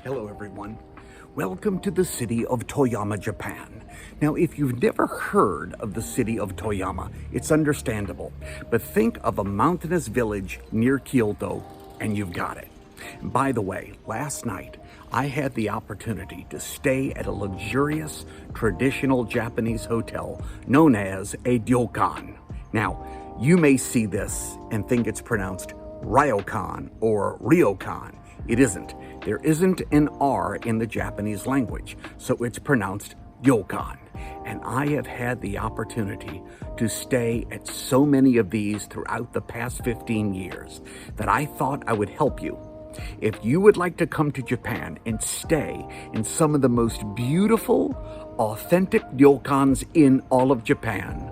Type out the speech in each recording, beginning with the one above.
Hello everyone. Welcome to the city of Toyama, Japan. Now, if you've never heard of the city of Toyama, it's understandable. But think of a mountainous village near Kyoto and you've got it. By the way, last night I had the opportunity to stay at a luxurious, traditional Japanese hotel known as a Ryokan. Now, you may see this and think it's pronounced Ryokan or Ryokan. It isn't. There isn't an R in the Japanese language, so it's pronounced Ryokan. And I have had the opportunity to stay at so many of these throughout the past 15 years that I thought I would help you. If you would like to come to Japan and stay in some of the most beautiful, authentic ryokans in all of Japan,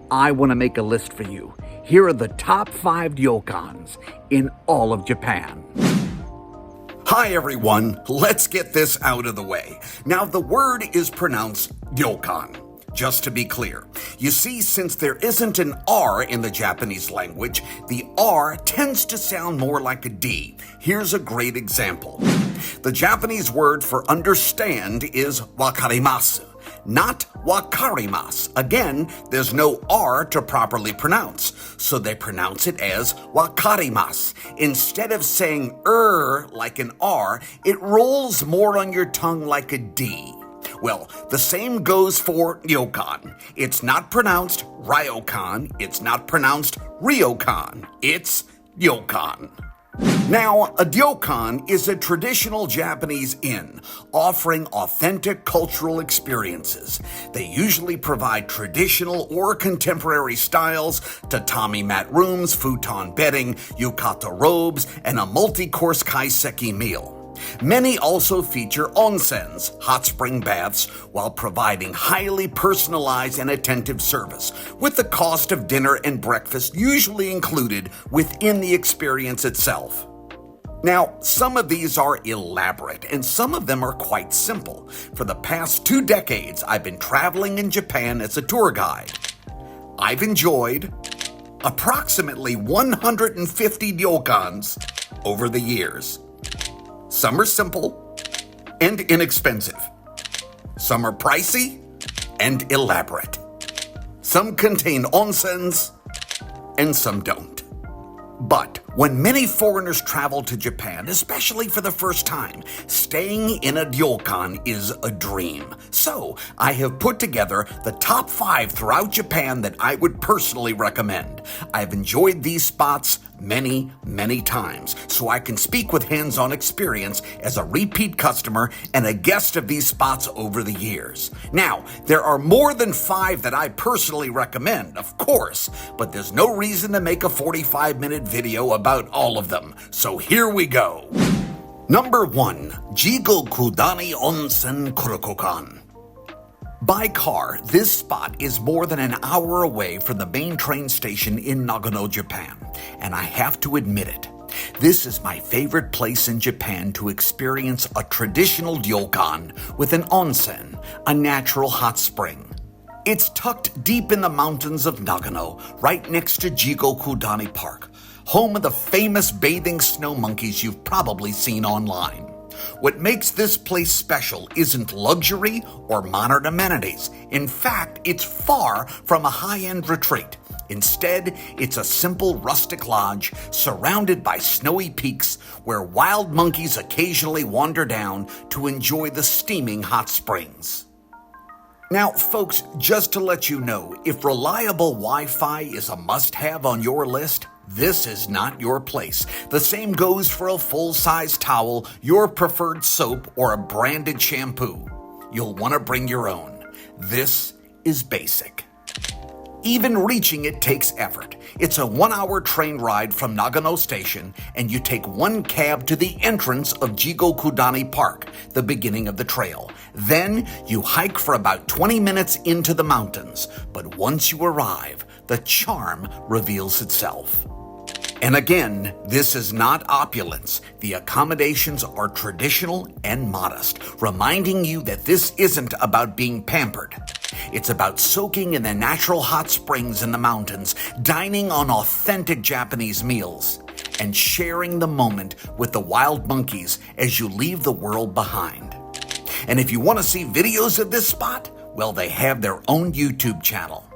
I want to make a list for you. Here are the top 5 ryokans in all of Japan. Hi everyone, let's get this out of the way. Now the word is pronounced ryokan. Just to be clear, you see, since there isn't an R in the Japanese language, the R tends to sound more like a D. Here's a great example. The Japanese word for understand is wakarimasu, not wakarimasu. Again, there's no R to properly pronounce, so they pronounce it as wakarimasu. Instead of saying like an R, it rolls more on your tongue like a D. Well, the same goes for ryokan. It's not pronounced ryokan, it's not pronounced ryokan, it's ryokan. Now, a ryokan is a traditional Japanese inn offering authentic cultural experiences. They usually provide traditional or contemporary styles, tatami mat rooms, futon bedding, yukata robes, and a multi-course kaiseki meal. Many also feature onsens, hot spring baths, while providing highly personalized and attentive service, with the cost of dinner and breakfast usually included within the experience itself. Now, some of these are elaborate, and some of them are quite simple. For the past 2 decades, I've been traveling in Japan as a tour guide. I've enjoyed approximately 150 ryokans over the years. Some are simple and inexpensive. Some are pricey and elaborate. Some contain onsens and some don't. But when many foreigners travel to Japan, especially for the first time, staying in a ryokan is a dream. So I have put together the top 5 throughout Japan that I would personally recommend. I've enjoyed these spots many, many times, so I can speak with hands-on experience as a repeat customer and a guest of these spots over the years. Now, there are more than 5 that I personally recommend, of course, but there's no reason to make a 45-minute video about all of them. So here we go. Number 1, Jigokudani Onsen Korakukan. By car, this spot is more than an hour away from the main train station in Nagano, Japan, and I have to admit it. This is my favorite place in Japan to experience a traditional ryokan with an onsen, a natural hot spring. It's tucked deep in the mountains of Nagano, right next to Jigokudani Park, home of the famous bathing snow monkeys you've probably seen online. What makes this place special isn't luxury or modern amenities. In fact, it's far from a high-end retreat. Instead, it's a simple rustic lodge surrounded by snowy peaks where wild monkeys occasionally wander down to enjoy the steaming hot springs. Now, folks, just to let you know, if reliable Wi-Fi is a must-have on your list, this is not your place. The same goes for a full-size towel, your preferred soap, or a branded shampoo. You'll want to bring your own. This is basic. Even reaching it takes effort. It's a 1-hour train ride from Nagano Station, and you take 1 cab to the entrance of Jigokudani Park, the beginning of the trail. Then you hike for about 20 minutes into the mountains, but once you arrive, the charm reveals itself. And again, this is not opulence. The accommodations are traditional and modest, reminding you that this isn't about being pampered. It's about soaking in the natural hot springs in the mountains, dining on authentic Japanese meals, and sharing the moment with the wild monkeys as you leave the world behind. And if you want to see videos of this spot, well, they have their own YouTube channel.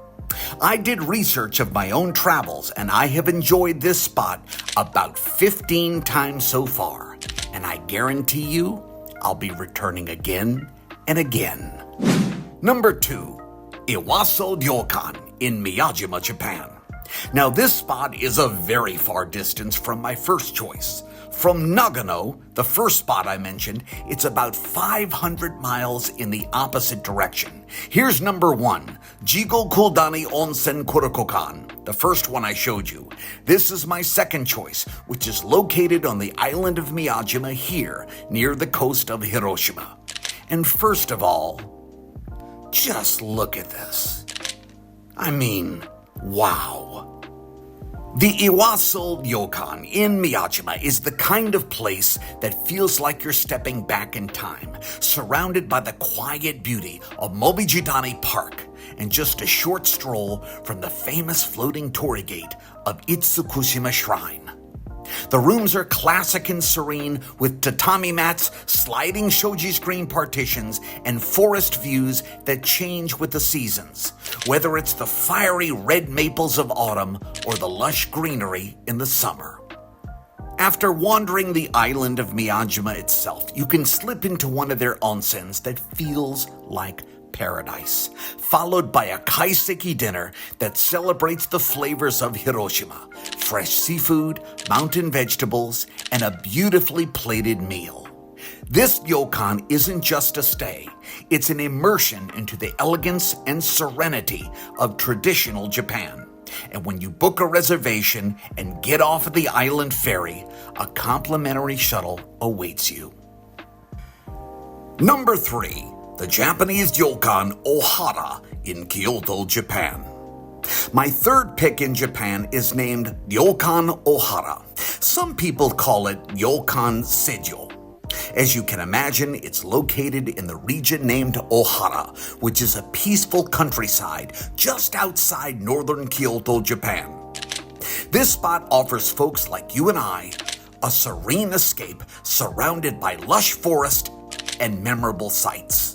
I did research of my own travels, and I have enjoyed this spot about 15 times so far. And I guarantee you, I'll be returning again and again. Number 2, Iwaso Ryokan in Miyajima, Japan. Now this spot is a very far distance from my first choice. From Nagano, the first spot I mentioned, it's about 500 miles in the opposite direction. Here's number 1, Jigokudani Onsen Korakukan, the first one I showed you. This is my second choice, which is located on the island of Miyajima here, near the coast of Hiroshima. And first of all, just look at this. I mean, wow. The Iwaso Ryokan in Miyajima is the kind of place that feels like you're stepping back in time, surrounded by the quiet beauty of Miyajima Park and just a short stroll from the famous floating torii gate of Itsukushima Shrine. The rooms are classic and serene with tatami mats, sliding shoji screen partitions, and forest views that change with the seasons, whether it's the fiery red maples of autumn or the lush greenery in the summer. After wandering the island of Miyajima itself, you can slip into one of their onsens that feels like paradise, followed by a kaiseki dinner that celebrates the flavors of Hiroshima, fresh seafood, mountain vegetables, and a beautifully plated meal. This ryokan isn't just a stay, it's an immersion into the elegance and serenity of traditional Japan. And when you book a reservation and get off of the island ferry, a complimentary shuttle awaits you. Number 3. The Japanese Ryokan Ohara in Kyoto, Japan. My third pick in Japan is named Ryokan Ohara. Some people call it Ryokan Seryo. As you can imagine, it's located in the region named Ohara, which is a peaceful countryside just outside northern Kyoto, Japan. This spot offers folks like you and I a serene escape surrounded by lush forest and memorable sights.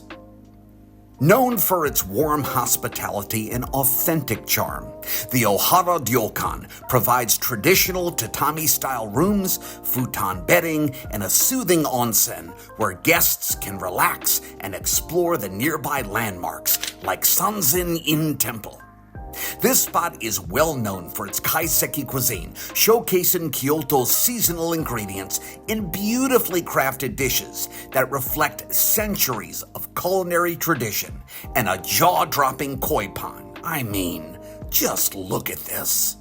Known for its warm hospitality and authentic charm, the Ohara Ryokan provides traditional tatami-style rooms, futon bedding, and a soothing onsen where guests can relax and explore the nearby landmarks like Sanzen-in Temple. This spot is well known for its kaiseki cuisine, showcasing Kyoto's seasonal ingredients in beautifully crafted dishes that reflect centuries of culinary tradition and a jaw-dropping koi pan. I mean, just look at this.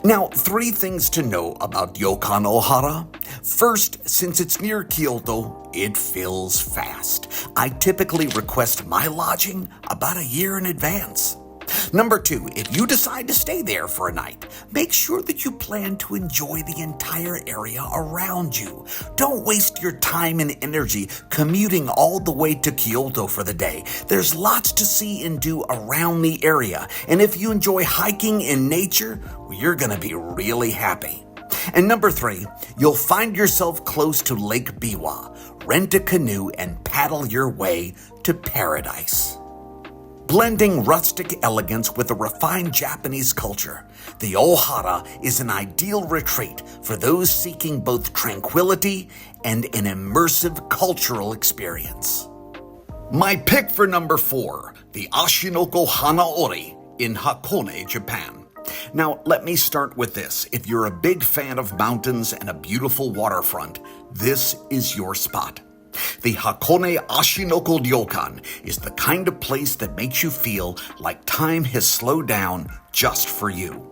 Now, 3 things to know about Ryokan Ohara. First, since it's near Kyoto, it fills fast. I typically request my lodging about a year in advance. Number 2, if you decide to stay there for a night, make sure that you plan to enjoy the entire area around you. Don't waste your time and energy commuting all the way to Kyoto for the day. There's lots to see and do around the area, and if you enjoy hiking in nature, well, you're going to be really happy. And number 3, you'll find yourself close to Lake Biwa. Rent a canoe and paddle your way to paradise. Blending rustic elegance with a refined Japanese culture, the Ohara is an ideal retreat for those seeking both tranquility and an immersive cultural experience. My pick for number 4, the Ashinoko Hanaori in Hakone, Japan. Now, let me start with this. If you're a big fan of mountains and a beautiful waterfront, this is your spot. The Hakone Ashinoko Ryokan is the kind of place that makes you feel like time has slowed down just for you.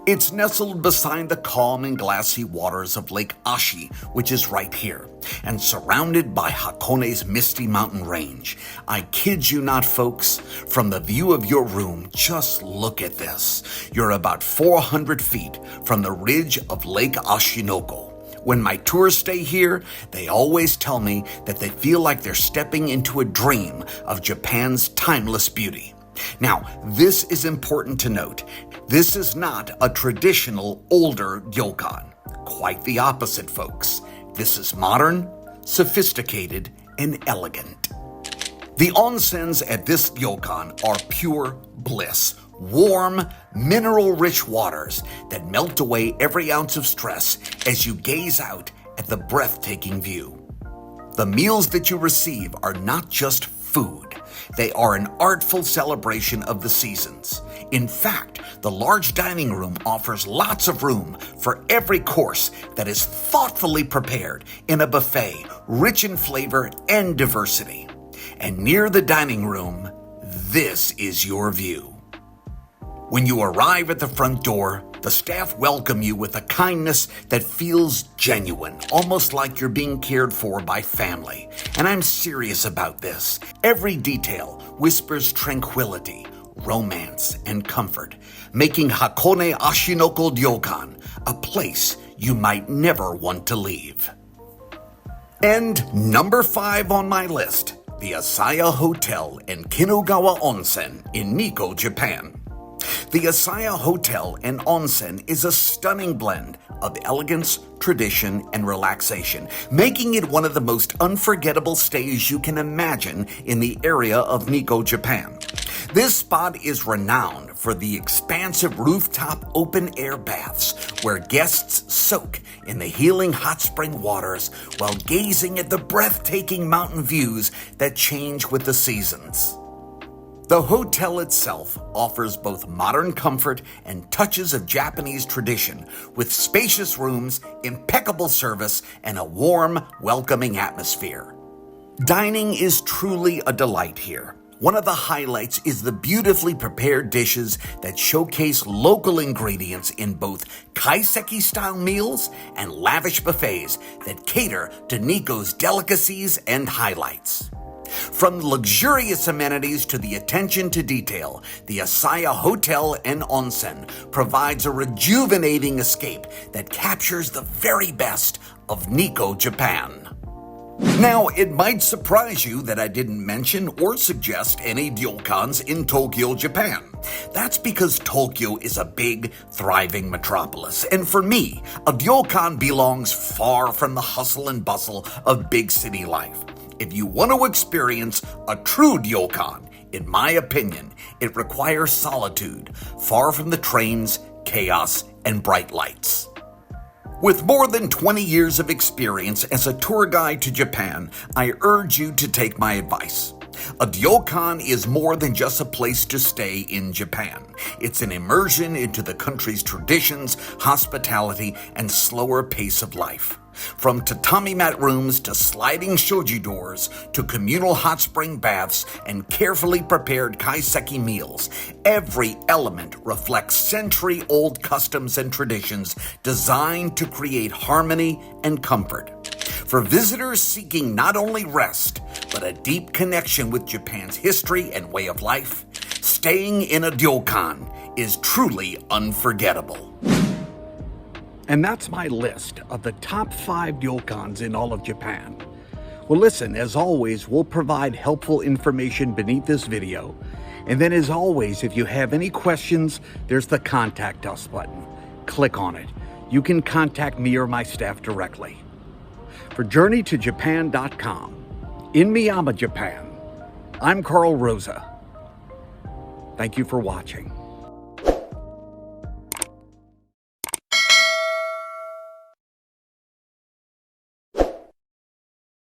It's nestled beside the calm and glassy waters of Lake Ashi, which is right here, and surrounded by Hakone's misty mountain range. I kid you not, folks, from the view of your room, just look at this. You're about 400 feet from the ridge of Lake Ashinoko. When my tours stay here, they always tell me that they feel like they're stepping into a dream of Japan's timeless beauty. Now, this is important to note. This is not a traditional older ryokan. Quite the opposite, folks. This is modern, sophisticated, and elegant. The onsens at this ryokan are pure bliss. Warm, mineral-rich waters that melt away every ounce of stress as you gaze out at the breathtaking view. The meals that you receive are not just food. They are an artful celebration of the seasons. In fact, the large dining room offers lots of room for every course that is thoughtfully prepared in a buffet rich in flavor and diversity. And near the dining room, this is your view. When you arrive at the front door, the staff welcome you with a kindness that feels genuine, almost like you're being cared for by family. And I'm serious about this. Every detail whispers tranquility, romance, and comfort, making Hakone Ashinoko Ryokan a place you might never want to leave. And number 5 on my list, the Asaya Hotel and Kinugawa Onsen in Nikko, Japan. The Asaya Hotel and Onsen is a stunning blend of elegance, tradition, and relaxation, making it one of the most unforgettable stays you can imagine in the area of Nikko, Japan. This spot is renowned for the expansive rooftop open-air baths where guests soak in the healing hot spring waters while gazing at the breathtaking mountain views that change with the seasons. The hotel itself offers both modern comfort and touches of Japanese tradition, with spacious rooms, impeccable service, and a warm, welcoming atmosphere. Dining is truly a delight here. One of the highlights is the beautifully prepared dishes that showcase local ingredients in both kaiseki-style meals and lavish buffets that cater to Nikko's delicacies and highlights. From luxurious amenities to the attention to detail, the Asaya Hotel and Onsen provides a rejuvenating escape that captures the very best of Nikko, Japan. Now, it might surprise you that I didn't mention or suggest any ryokans in Tokyo, Japan. That's because Tokyo is a big, thriving metropolis, and for me, a ryokan belongs far from the hustle and bustle of big city life. If you want to experience a true ryokan, in my opinion, it requires solitude, far from the trains, chaos, and bright lights. With more than 20 years of experience as a tour guide to Japan, I urge you to take my advice. A ryokan is more than just a place to stay in Japan. It's an immersion into the country's traditions, hospitality, and slower pace of life. From tatami mat rooms to sliding shoji doors to communal hot spring baths and carefully prepared kaiseki meals, every element reflects century-old customs and traditions designed to create harmony and comfort. For visitors seeking not only rest, but a deep connection with Japan's history and way of life, staying in a ryokan is truly unforgettable. And that's my list of the top 5 ryokans in all of Japan. Well, listen, as always, we'll provide helpful information beneath this video. And then as always, if you have any questions, there's the Contact Us button. Click on it. You can contact me or my staff directly. For JourneyToJapan.com, in Miyajima, Japan, I'm Carl Rosa. Thank you for watching.